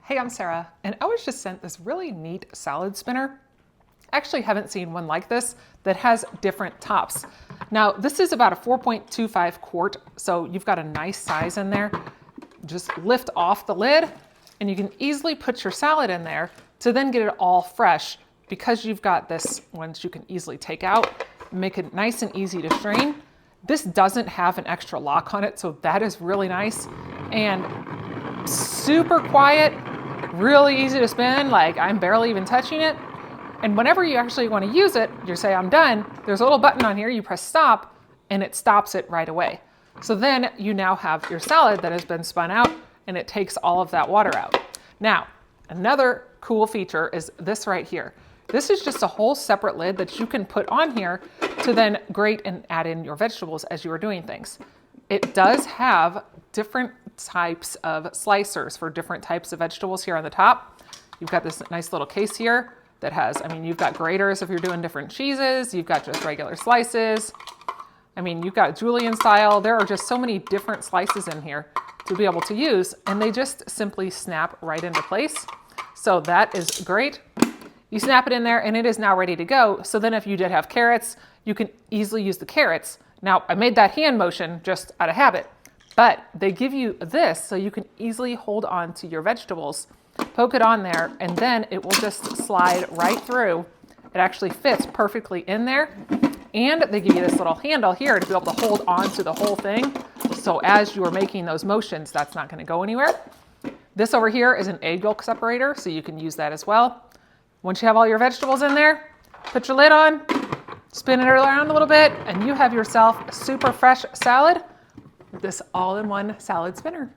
Hey, I'm Sarah, and I was just sent this really neat salad spinner. I actually haven't seen one like this that has different tops. Now, this is about a 4.25 quart, so you've got a nice size in there. Just lift off the lid, and you can easily put your salad in there to then get it all fresh because you've got this ones you can easily take out, make it nice and easy to strain. This doesn't have an extra lock on it, so that is really nice. And super quiet, really easy to spin, like I'm barely even touching it. And whenever you actually want to use it, you say, I'm done, there's a little button on here, you press stop, and it stops it right away. So then you now have your salad that has been spun out, and it takes all of that water out. Now, another cool feature is this right here. This is just a whole separate lid that you can put on here to then grate and add in your vegetables as you are doing things. It does have different types of slicers for different types of vegetables here on the top. You've got this nice little case here that has, you've got graters if you're doing different cheeses, you've got just regular slices. You've got julienne style. There are just so many different slices in here to be able to use, and they just simply snap right into place. So that is great. You snap it in there and it is now ready to go. So then if you did have carrots, you can easily use the carrots. Now, I made that hand motion just out of habit, but they give you this so you can easily hold on to your vegetables, poke it on there, and then it will just slide right through. It actually fits perfectly in there. And they give you this little handle here to be able to hold on to the whole thing. So as you are making those motions, that's not going to go anywhere. This over here is an egg yolk separator, so you can use that as well. Once you have all your vegetables in there, put your lid on, spin it around a little bit, and you have yourself a super fresh salad with this all-in-one salad spinner.